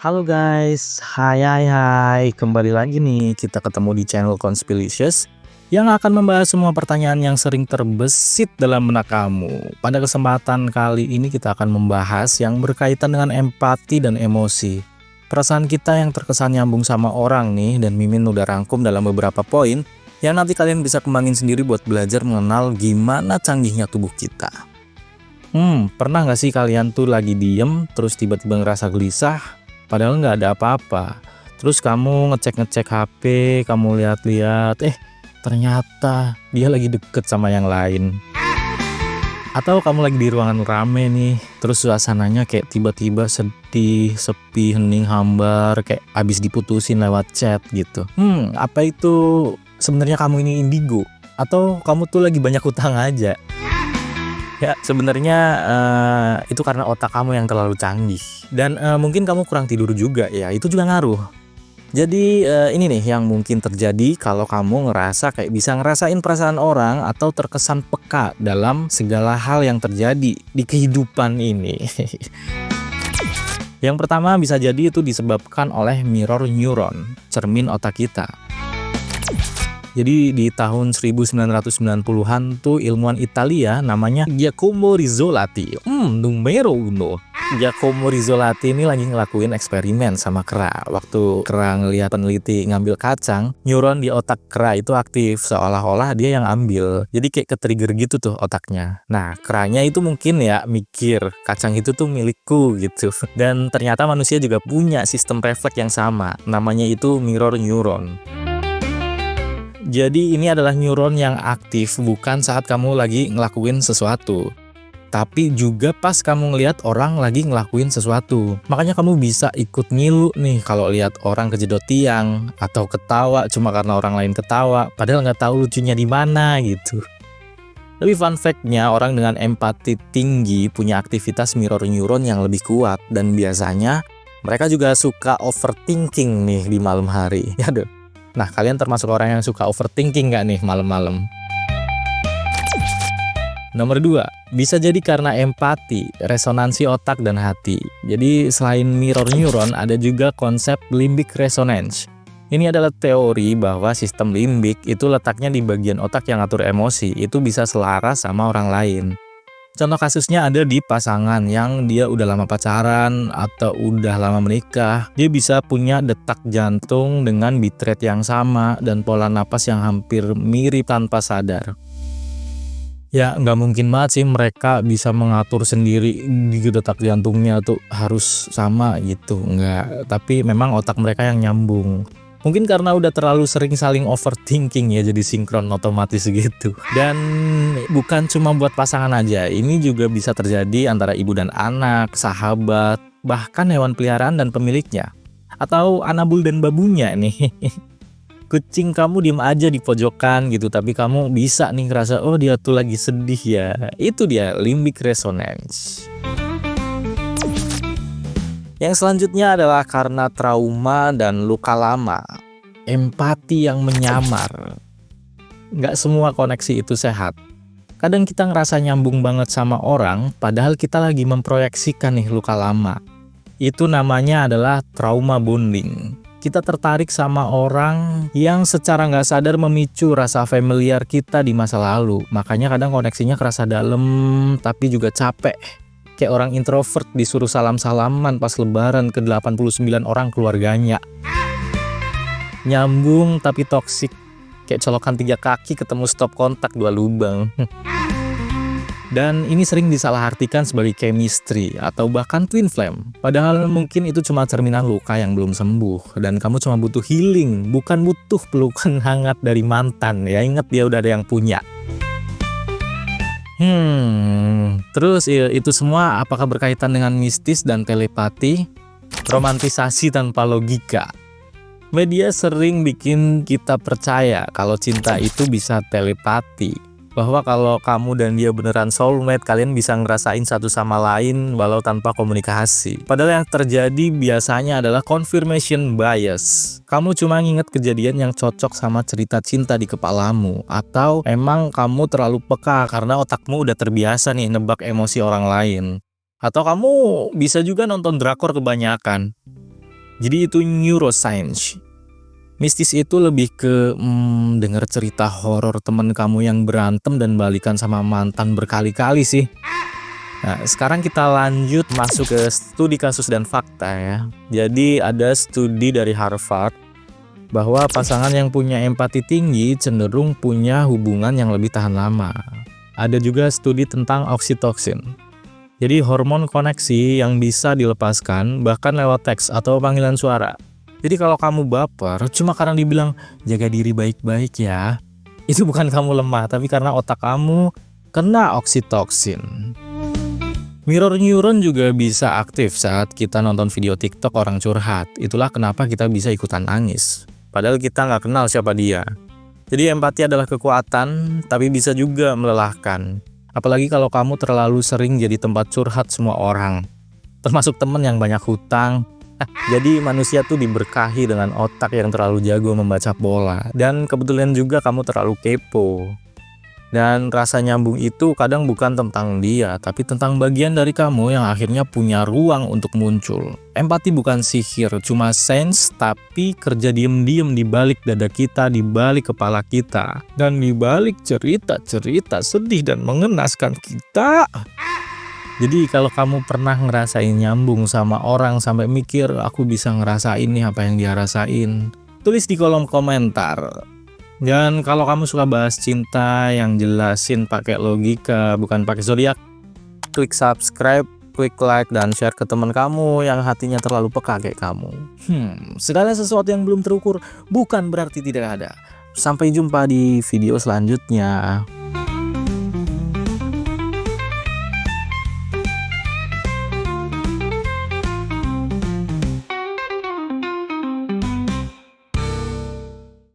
Halo guys, hai, kembali lagi nih kita ketemu di channel Conspiracious yang akan membahas semua pertanyaan yang sering terbesit dalam benak kamu. Pada kesempatan kali ini kita akan membahas yang berkaitan dengan empati dan emosi. Perasaan kita yang terkesan nyambung sama orang nih, dan Mimin udah rangkum dalam beberapa poin yang nanti kalian bisa kembangin sendiri buat belajar mengenal gimana canggihnya tubuh kita. Pernah gak sih kalian tuh lagi diem terus tiba-tiba ngerasa gelisah? Padahal nggak ada apa-apa. Terus kamu ngecek-ngecek HP, kamu lihat-lihat, ternyata dia lagi deket sama yang lain. Atau kamu lagi di ruangan rame nih, terus suasananya kayak tiba-tiba sedih, sepi, hening, hambar, kayak abis diputusin lewat chat gitu. Apa itu sebenarnya kamu ini indigo? Atau kamu tuh lagi banyak utang aja? Ya, sebenarnya itu karena otak kamu yang terlalu canggih. Dan mungkin kamu kurang tidur juga ya, itu juga ngaruh. Jadi ini nih yang mungkin terjadi kalau kamu ngerasa kayak bisa ngerasain perasaan orang atau terkesan peka dalam segala hal yang terjadi di kehidupan ini. Yang pertama bisa jadi itu disebabkan oleh mirror neuron, cermin otak kita. Jadi di tahun 1990-an tuh ilmuwan Italia namanya Giacomo Rizzolatti. Numero uno. Giacomo Rizzolatti ini lagi ngelakuin eksperimen sama kera. Waktu kera ngelihat peneliti ngambil kacang, neuron di otak kera itu aktif, seolah-olah dia yang ambil. Jadi kayak ke-trigger gitu tuh otaknya. Nah, keranya itu mungkin ya mikir kacang itu tuh milikku gitu. Dan ternyata manusia juga punya sistem refleks yang sama. Namanya itu mirror neuron. Jadi ini adalah neuron yang aktif bukan saat kamu lagi ngelakuin sesuatu, tapi juga pas kamu ngelihat orang lagi ngelakuin sesuatu. Makanya kamu bisa ikut ngilu nih kalau lihat orang kejedot tiang atau ketawa cuma karena orang lain ketawa, padahal nggak tahu lucunya di mana gitu. Tapi fun fact-nya, orang dengan empati tinggi punya aktivitas mirror neuron yang lebih kuat, dan biasanya mereka juga suka overthinking nih di malam hari. Yaduh. Nah, kalian termasuk orang yang suka overthinking nggak nih malam-malam? Nomor 2, bisa jadi karena empati, resonansi otak dan hati. Jadi selain mirror neuron, ada juga konsep limbic resonance. Ini adalah teori bahwa sistem limbik itu letaknya di bagian otak yang ngatur emosi, itu bisa selaras sama orang lain. Contoh kasusnya ada di pasangan yang dia udah lama pacaran atau udah lama menikah. Dia bisa punya detak jantung dengan bitrate yang sama dan pola napas yang hampir mirip tanpa sadar. Ya nggak mungkin banget sih mereka bisa mengatur sendiri di detak jantungnya tuh harus sama gitu. Nggak, tapi memang otak mereka yang nyambung. Mungkin karena udah terlalu sering saling overthinking ya, jadi sinkron otomatis gitu. Dan bukan cuma buat pasangan aja, ini juga bisa terjadi antara ibu dan anak, sahabat, bahkan hewan peliharaan dan pemiliknya. Atau anabul dan babunya nih. Kucing kamu diem aja di pojokan gitu, tapi kamu bisa nih ngerasa, oh dia tuh lagi sedih ya. Itu dia limbic resonance. Yang selanjutnya adalah karena trauma dan luka lama. Empati yang menyamar. Nggak semua koneksi itu sehat. Kadang kita ngerasa nyambung banget sama orang, padahal kita lagi memproyeksikan nih luka lama. Itu namanya adalah trauma bonding. Kita tertarik sama orang yang secara nggak sadar memicu rasa familiar kita di masa lalu. Makanya kadang koneksinya kerasa dalam, tapi juga capek. Kayak orang introvert disuruh salam-salaman pas lebaran ke 89 orang keluarganya. Nyambung tapi toksik. Kayak colokan 3 kaki ketemu stop kontak 2 lubang. Dan ini sering disalahartikan sebagai chemistry atau bahkan twin flame. Padahal mungkin itu cuma cerminan luka yang belum sembuh. Dan kamu cuma butuh healing, bukan butuh pelukan hangat dari mantan. Ya ingat dia udah ada yang punya. Terus itu semua apakah berkaitan dengan mistis dan telepati? Romantisasi tanpa logika. Media sering bikin kita percaya kalau cinta itu bisa telepati. Bahwa kalau kamu dan dia beneran soulmate, kalian bisa ngerasain satu sama lain walau tanpa komunikasi. Padahal yang terjadi biasanya adalah confirmation bias. Kamu cuma nginget kejadian yang cocok sama cerita cinta di kepalamu. Atau emang kamu terlalu peka karena otakmu udah terbiasa nih nebak emosi orang lain. Atau kamu bisa juga nonton drakor kebanyakan. Jadi itu neuroscience. Mistis itu lebih ke denger cerita horor temen kamu yang berantem dan balikan sama mantan berkali-kali sih. Nah, sekarang kita lanjut masuk ke studi kasus dan fakta ya. Jadi ada studi dari Harvard bahwa pasangan yang punya empati tinggi cenderung punya hubungan yang lebih tahan lama. Ada juga studi tentang oksitosin. Jadi hormon koneksi yang bisa dilepaskan bahkan lewat teks atau panggilan suara. Jadi kalau kamu baper cuma karena dibilang jaga diri baik-baik ya, itu bukan kamu lemah, tapi karena otak kamu kena oksitoksin. Mirror neuron juga bisa aktif saat kita nonton video TikTok orang curhat. Itulah kenapa kita bisa ikutan nangis. Padahal kita nggak kenal siapa dia. Jadi empati adalah kekuatan, tapi bisa juga melelahkan. Apalagi kalau kamu terlalu sering jadi tempat curhat semua orang. Termasuk temen yang banyak hutang. Jadi manusia tuh diberkahi dengan otak yang terlalu jago membaca pola. Dan kebetulan juga kamu terlalu kepo. Dan rasa nyambung itu kadang bukan tentang dia, tapi tentang bagian dari kamu yang akhirnya punya ruang untuk muncul. Empati bukan sihir, cuma sense, tapi kerja diem-diem di balik dada kita, di balik kepala kita. Dan di balik cerita-cerita sedih dan mengenaskan kita. Jadi kalau kamu pernah ngerasain nyambung sama orang sampai mikir aku bisa ngerasain nih apa yang dia rasain, tulis di kolom komentar. Dan kalau kamu suka bahas cinta yang jelasin pakai logika bukan pakai zodiak, klik subscribe, klik like dan share ke teman kamu yang hatinya terlalu peka kayak kamu. Segala sesuatu yang belum terukur bukan berarti tidak ada. Sampai jumpa di video selanjutnya.